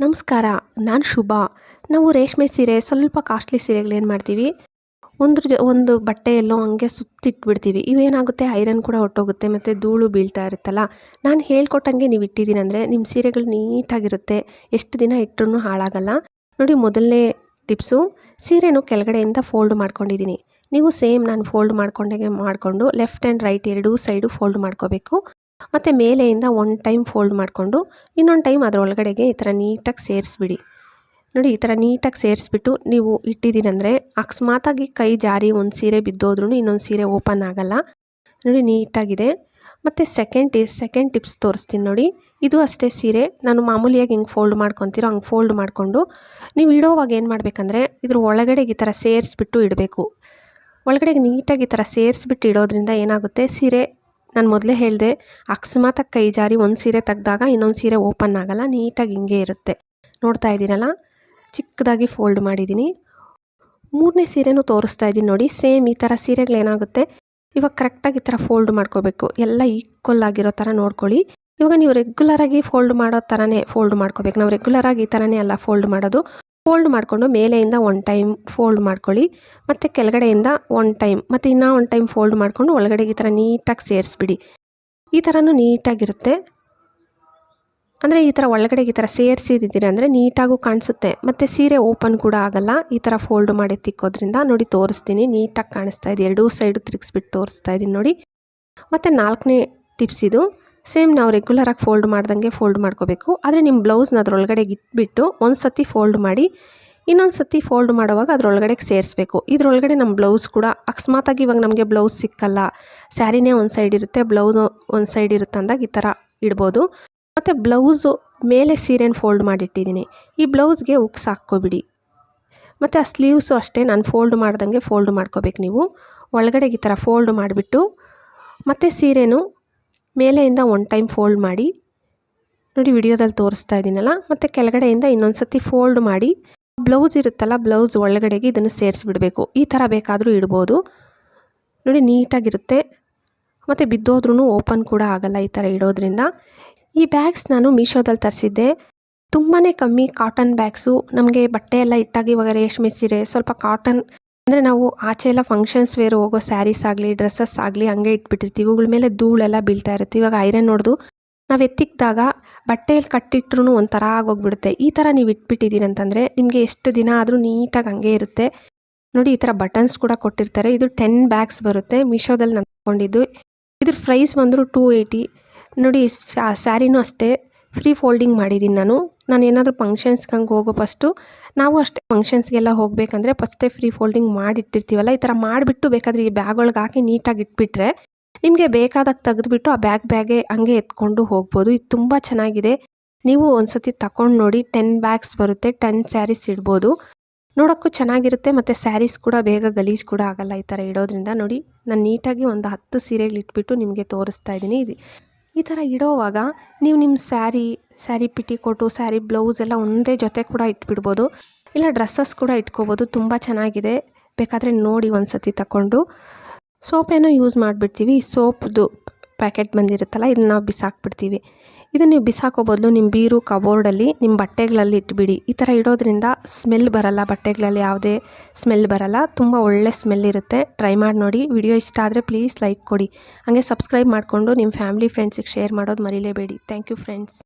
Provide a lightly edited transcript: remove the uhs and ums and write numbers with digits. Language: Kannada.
ನಮಸ್ಕಾರ, ನಾನು ಶುಭಾ. ನಾವು ರೇಷ್ಮೆ ಸೀರೆ ಸ್ವಲ್ಪ ಕಾಸ್ಟ್ಲಿ ಸೀರೆಗಳೇನು ಮಾಡ್ತೀವಿ, ಒಂದು ಬಟ್ಟೆಯಲ್ಲೋ ಹಂಗೆ ಸುತ್ತಿಟ್ಬಿಡ್ತೀವಿ. ಇವೇನಾಗುತ್ತೆ, ಐರನ್ ಕೂಡ ಹೊಟ್ಟೋಗುತ್ತೆ ಮತ್ತು ಧೂಳು ಬೀಳ್ತಾ ಇರುತ್ತಲ್ಲ. ನಾನು ಹೇಳ್ಕೊಟ್ಟಂಗೆ ನೀವು ಇಟ್ಟಿದ್ದೀನಿ ಅಂದರೆ ನಿಮ್ಮ ಸೀರೆಗಳು ನೀಟಾಗಿರುತ್ತೆ, ಎಷ್ಟು ದಿನ ಇಟ್ಟರೂ ಹಾಳಾಗಲ್ಲ. ನೋಡಿ, ಮೊದಲನೇ ಟಿಪ್ಸು, ಸೀರೆನೂ ಕೆಳಗಡೆಯಿಂದ ಫೋಲ್ಡ್ ಮಾಡ್ಕೊಂಡಿದ್ದೀನಿ. ನೀವು ಸೇಮ್ ನಾನು ಫೋಲ್ಡ್ ಮಾಡಿಕೊಂಡು ಲೆಫ್ಟ್ ಆ್ಯಂಡ್ ರೈಟ್ ಎರಡೂ ಸೈಡು ಫೋಲ್ಡ್ ಮಾಡ್ಕೋಬೇಕು. ಮತ್ತು ಮೇಲೆಯಿಂದ ಒಂದು ಟೈಮ್ ಫೋಲ್ಡ್ ಮಾಡಿಕೊಂಡು ಇನ್ನೊಂದು ಟೈಮ್ ಅದರೊಳಗಡೆಗೆ ಈ ಥರ ನೀಟಾಗಿ ಸೇರಿಸ್ಬಿಡಿ. ನೋಡಿ, ಈ ಥರ ನೀಟಾಗಿ ಸೇರಿಸ್ಬಿಟ್ಟು ನೀವು ಇಟ್ಟಿದ್ದೀರಂದರೆ ಅಕಸ್ಮಾತಾಗಿ ಕೈ ಜಾರಿ ಒಂದು ಸೀರೆ ಬಿದ್ದೋದ್ರೂ ಇನ್ನೊಂದು ಸೀರೆ ಓಪನ್ ಆಗಲ್ಲ. ನೋಡಿ, ನೀಟಾಗಿದೆ. ಮತ್ತು ಸೆಕೆಂಡ್ ಟಿಪ್ಸ್ ತೋರಿಸ್ತೀನಿ ನೋಡಿ. ಇದು ಅಷ್ಟೇ ಸೀರೆ ನಾನು ಮಾಮೂಲಿಯಾಗಿ ಹಿಂಗೆ ಫೋಲ್ಡ್ ಮಾಡ್ಕೊತೀರೋ ಹಂಗೆ ಫೋಲ್ಡ್ ಮಾಡಿಕೊಂಡು ನೀವು ಇಡೋವಾಗ ಏನು ಮಾಡಬೇಕಂದ್ರೆ ಇದ್ರ ಒಳಗಡೆಗೆ ಈ ಥರ ಸೇರಿಸ್ಬಿಟ್ಟು ಇಡಬೇಕು. ಒಳಗಡೆಗೆ ನೀಟಾಗಿ ಈ ಥರ ಸೇರಿಸ್ಬಿಟ್ಟು ಇಡೋದ್ರಿಂದ ಏನಾಗುತ್ತೆ, ಸೀರೆ ನಾನು ಮೊದಲೇ ಹೇಳಿದೆ, ಅಕಸ್ಮಾತಾಗಿ ಕೈ ಜಾರಿ ಒಂದು ಸೀರೆ ತೆಗೆದಾಗ ಇನ್ನೊಂದು ಸೀರೆ ಓಪನ್ ಆಗಲ್ಲ, ನೀಟಾಗಿ ಹಿಂಗೆ ಇರುತ್ತೆ. ನೋಡ್ತಾ ಇದ್ದೀರಲ್ಲ, ಚಿಕ್ಕದಾಗಿ ಫೋಲ್ಡ್ ಮಾಡಿದ್ದೀನಿ. ಮೂರನೇ ಸೀರೆನೂ ತೋರಿಸ್ತಾ ಇದ್ದೀನಿ ನೋಡಿ. ಸೇಮ್ ಈ ಥರ ಸೀರೆಗಳೇನಾಗುತ್ತೆ, ಇವಾಗ ಕರೆಕ್ಟಾಗಿ ಈ ಥರ ಫೋಲ್ಡ್ ಮಾಡ್ಕೋಬೇಕು, ಎಲ್ಲ ಈಕ್ವಲ್ ಆಗಿರೋ ಥರ ನೋಡ್ಕೊಳ್ಳಿ. ಇವಾಗ ನೀವು ರೆಗ್ಯುಲರಾಗಿ ಫೋಲ್ಡ್ ಮಾಡೋ ಥರನೇ ಫೋಲ್ಡ್ ಮಾಡ್ಕೋಬೇಕು. ನಾವು ರೆಗ್ಯುಲರಾಗಿ ಈ ಥರನೇ ಅಲ್ಲ ಫೋಲ್ಡ್ ಮಾಡೋದು. ಫೋಲ್ಡ್ ಮಾಡಿಕೊಂಡು ಮೇಲೆಯಿಂದ ಒಂದು ಟೈಮ್ ಫೋಲ್ಡ್ ಮಾಡ್ಕೊಳ್ಳಿ, ಮತ್ತು ಕೆಳಗಡೆಯಿಂದ ಒಂದು ಟೈಮ್, ಮತ್ತು ಇನ್ನೂ ಒಂದು ಟೈಮ್ ಫೋಲ್ಡ್ ಮಾಡಿಕೊಂಡು ಒಳಗಡೆಗೆ ಈ ಥರ ನೀಟಾಗಿ ಸೇರಿಸ್ಬಿಡಿ. ಈ ಥರನೂ ನೀಟಾಗಿರುತ್ತೆ. ಅಂದರೆ ಈ ಥರ ಒಳಗಡೆಗೆ ಈ ಥರ ಸೇರಿಸಿದ್ದೀರ ಅಂದರೆ ನೀಟಾಗೂ ಕಾಣಿಸುತ್ತೆ, ಮತ್ತು ಸೀರೆ ಓಪನ್ ಕೂಡ ಆಗಲ್ಲ. ಈ ಥರ ಫೋಲ್ಡ್ ಮಾಡಿ ತಿಕ್ಕೋದ್ರಿಂದ ನೋಡಿ, ತೋರಿಸ್ತೀನಿ, ನೀಟಾಗಿ ಕಾಣಿಸ್ತಾ ಇದೆ. ಎರಡೂ ಸೈಡು ತಿರುಗಿಸ್ಬಿಟ್ಟು ತೋರಿಸ್ತಾ ಇದ್ದೀನಿ ನೋಡಿ. ಮತ್ತು 4ನೇ ಟಿಪ್ಸ್ ಇದು. ಸೇಮ್ ನಾವು ರೆಗ್ಯುಲರಾಗಿ ಫೋಲ್ಡ್ ಮಾಡ್ದಂಗೆ ಫೋಲ್ಡ್ ಮಾಡ್ಕೋಬೇಕು. ಆದರೆ ನಿಮ್ಮ ಬ್ಲೌಸ್ನ ಅದರೊಳಗಡೆಗೆ ಇಟ್ಬಿಟ್ಟು ಒಂದು ಸತಿ ಫೋಲ್ಡ್ ಮಾಡಿ ಇನ್ನೊಂದು ಸತಿ ಫೋಲ್ಡ್ ಮಾಡುವಾಗ ಅದರೊಳಗಡೆಗೆ ಸೇರಿಸ್ಬೇಕು. ಇದರೊಳಗಡೆ ನಮ್ಮ ಬ್ಲೌಸ್ ಕೂಡ ಅಕಸ್ಮಾತಾಗಿ ಇವಾಗ ನಮಗೆ ಬ್ಲೌಸ್ ಸಿಕ್ಕಲ್ಲ, ಸ್ಯಾರಿನೇ ಒಂದು ಸೈಡ್ ಇರುತ್ತೆ, ಬ್ಲೌಸು ಒಂದು ಸೈಡ್ ಇರುತ್ತೆ ಅಂದಾಗ ಈ ಥರ ಇಡ್ಬೋದು. ಮತ್ತು ಬ್ಲೌಸು ಮೇಲೆ ಸೀರೆನ ಫೋಲ್ಡ್ ಮಾಡಿಟ್ಟಿದ್ದೀನಿ. ಈ ಬ್ಲೌಸ್ಗೆ ಉಕ್ಸ್ ಹಾಕ್ಕೊಬಿಡಿ. ಮತ್ತು ಆ ಸ್ಲೀವ್ಸು ಅಷ್ಟೇ ನಾನು ಫೋಲ್ಡ್ ಮಾಡ್ದಂಗೆ ಫೋಲ್ಡ್ ಮಾಡ್ಕೋಬೇಕು. ನೀವು ಒಳಗಡೆಗೆ ಈ ಥರ ಫೋಲ್ಡ್ ಮಾಡಿಬಿಟ್ಟು ಮತ್ತು ಸೀರೆನೂ ಮೇಲೆಯಿಂದ ಒಂದು ಟೈಮ್ ಫೋಲ್ಡ್ ಮಾಡಿ ನೋಡಿ, ವಿಡಿಯೋದಲ್ಲಿ ತೋರಿಸ್ತಾ ಇದ್ದೀನಲ್ಲ. ಮತ್ತು ಕೆಳಗಡೆಯಿಂದ ಇನ್ನೊಂದು ಸತಿ ಫೋಲ್ಡ್ ಮಾಡಿ ಬ್ಲೌಸ್ ಇರುತ್ತಲ್ಲ, ಬ್ಲೌಸ್ ಒಳಗಡೆಗೆ ಇದನ್ನು ಸೇರಿಸ್ಬಿಡಬೇಕು. ಈ ಥರ ಬೇಕಾದರೂ ಇಡ್ಬೋದು. ನೋಡಿ, ನೀಟಾಗಿರುತ್ತೆ, ಮತ್ತು ಬಿದ್ದೋದ್ರೂ ಓಪನ್ ಕೂಡ ಆಗಲ್ಲ ಈ ಥರ ಇಡೋದ್ರಿಂದ. ಈ ಬ್ಯಾಗ್ಸ್ ನಾನು ಮೀಶೋದಲ್ಲಿ ತರಿಸಿದ್ದೆ. ತುಂಬಾ ಕಮ್ಮಿ ಕಾಟನ್ ಬ್ಯಾಗ್ಸು. ನಮಗೆ ಬಟ್ಟೆ ಎಲ್ಲ ಇಟ್ಟಾಗಿ ಇವಾಗ ರೇಷ್ಮೆ ಸೀರೆ ಸ್ವಲ್ಪ ಕಾಟನ್ ಅಂದರೆ ನಾವು ಆಚೆ ಎಲ್ಲ ಫಂಕ್ಷನ್ಸ್ ವೇರ್ ಹೋಗೋ ಸ್ಯಾರೀಸ್ ಆಗಲಿ ಡ್ರೆಸ್ಸಸ್ ಆಗಲಿ ಹಂಗೆ ಇಟ್ಬಿಟ್ಟಿರ್ತೀವಿ. ಇವುಗಳ ಮೇಲೆ ಧೂಳೆಲ್ಲ ಬೀಳ್ತಾ ಇರುತ್ತೆ. ಇವಾಗ ಐರನ್ ನೋಡ್ದು ನಾವು ಎತ್ತಿಕ್ಕಿದಾಗ ಬಟ್ಟೆಯಲ್ಲಿ ಕಟ್ಟಿಟ್ರೂ ಒಂಥರ ಆಗೋಗ್ಬಿಡುತ್ತೆ. ಈ ಥರ ನೀವು ಇಟ್ಬಿಟ್ಟಿದ್ದೀರಿ ಅಂತಂದರೆ ನಿಮಗೆ ಎಷ್ಟು ದಿನ ಆದರೂ ನೀಟಾಗಿ ಹಂಗೆ ಇರುತ್ತೆ. ನೋಡಿ, ಈ ಥರ ಬಟನ್ಸ್ ಕೂಡ ಕೊಟ್ಟಿರ್ತಾರೆ. ಇದು 10 ಬ್ಯಾಗ್ಸ್ ಬರುತ್ತೆ. ಮೀಶೋದಲ್ಲಿ ನಾನು ತಗೊಂಡಿದ್ದು. ಇದ್ರ ಪ್ರೈಸ್ ಬಂದರೂ 280. ನೋಡಿ, ಸ್ಯಾರಿನೂ ಅಷ್ಟೇ ಫ್ರೀ ಫೋಲ್ಡಿಂಗ್ ಮಾಡಿದ್ದೀನಿ ನಾನು ಏನಾದರೂ ಫಂಕ್ಷನ್ಸ್ಗೆ ಹಂಗೆ ಹೋಗೋ ಫಸ್ಟು ನಾವು ಅಷ್ಟೇ ಫಂಕ್ಷನ್ಸ್ಗೆಲ್ಲ ಹೋಗಬೇಕಂದ್ರೆ ಫಸ್ಟೇ ಫ್ರೀ ಫೋಲ್ಡಿಂಗ್ ಮಾಡಿಟ್ಟಿರ್ತೀವಲ್ಲ, ಈ ಥರ ಮಾಡಿಬಿಟ್ಟು ಬೇಕಾದರೆ ಈ ಬ್ಯಾಗ್ ಒಳಗೆ ಹಾಕಿ ನೀಟಾಗಿ ಇಟ್ಬಿಟ್ರೆ ನಿಮಗೆ ಬೇಕಾದಾಗ ತೆಗೆದುಬಿಟ್ಟು ಆ ಬ್ಯಾಗೆ ಹಂಗೆ ಎತ್ಕೊಂಡು ಹೋಗ್ಬೋದು. ಇದು ತುಂಬ ಚೆನ್ನಾಗಿದೆ. ನೀವು ಒಂದು ಸತಿ ತಗೊಂಡು ನೋಡಿ. 10 ಬ್ಯಾಗ್ಸ್ ಬರುತ್ತೆ, 10 ಸ್ಯಾರೀಸ್ ಇಡ್ಬೋದು. ನೋಡೋಕ್ಕೂ ಚೆನ್ನಾಗಿರುತ್ತೆ, ಮತ್ತು ಸ್ಯಾರೀಸ್ ಕೂಡ ಬೇಗ ಗಲೀಜು ಕೂಡ ಆಗಲ್ಲ ಈ ಥರ ಇಡೋದ್ರಿಂದ. ನೋಡಿ, ನಾನು ನೀಟಾಗಿ ಒಂದು 10 ಸೀರೆಗಳು ಇಟ್ಬಿಟ್ಟು ನಿಮಗೆ ತೋರಿಸ್ತಾ ಇದ್ದೀನಿ. ಈ ಥರ ಇಡೋವಾಗ ನೀವು ನಿಮ್ಮ ಸ್ಯಾರಿ ಪಿಟಿಕೋಟು, ಸ್ಯಾರಿ ಬ್ಲೌಸ್ ಎಲ್ಲ ಒಂದೇ ಜೊತೆ ಕೂಡ ಇಟ್ಬಿಡ್ಬೋದು, ಇಲ್ಲ ಡ್ರೆಸ್ಸಸ್ ಕೂಡ ಇಟ್ಕೋಬೋದು. ತುಂಬ ಚೆನ್ನಾಗಿದೆ. ಬೇಕಾದರೆ ನೋಡಿ ಒಂದು ಸತಿ ತಗೊಂಡು. ಸೋಪೇನೋ ಯೂಸ್ ಮಾಡಿಬಿಡ್ತೀವಿ. ಈ ಸೋಪ್ದು ಪ್ಯಾಕೆಟ್ ಬಂದಿರುತ್ತಲ್ಲ, ಇದನ್ನ ನಾವು ಬಿಸಾಕ್ಬಿಡ್ತೀವಿ. ಇದನ್ನು ನೀವು ಬಿಸಾಕೋ ಬದಲು ನಿಮ್ಮ ಬೀರು ಕಬೋರ್ಡಲ್ಲಿ ನಿಮ್ಮ ಬಟ್ಟೆಗಳಲ್ಲಿ ಇಟ್ಬಿಡಿ. ಈ ಥರ ಇಡೋದ್ರಿಂದ ಸ್ಮೆಲ್ ಬರಲ್ಲ, ಬಟ್ಟೆಗಳಲ್ಲಿ ಯಾವುದೇ ಸ್ಮೆಲ್ ಬರಲ್ಲ, ತುಂಬ ಒಳ್ಳೆ ಸ್ಮೆಲ್ ಇರುತ್ತೆ. ಟ್ರೈ ಮಾಡಿ ನೋಡಿ. ವಿಡಿಯೋ ಇಷ್ಟ ಆದರೆ ಪ್ಲೀಸ್ ಲೈಕ್ ಕೊಡಿ. ಹಾಗೆ ಸಬ್ಸ್ಕ್ರೈಬ್ ಮಾಡಿಕೊಂಡು ನಿಮ್ಮ ಫ್ಯಾಮಿಲಿ ಫ್ರೆಂಡ್ಸಿಗೆ ಶೇರ್ ಮಾಡೋದು ಮರಿಲೇಬೇಡಿ. Thank you friends.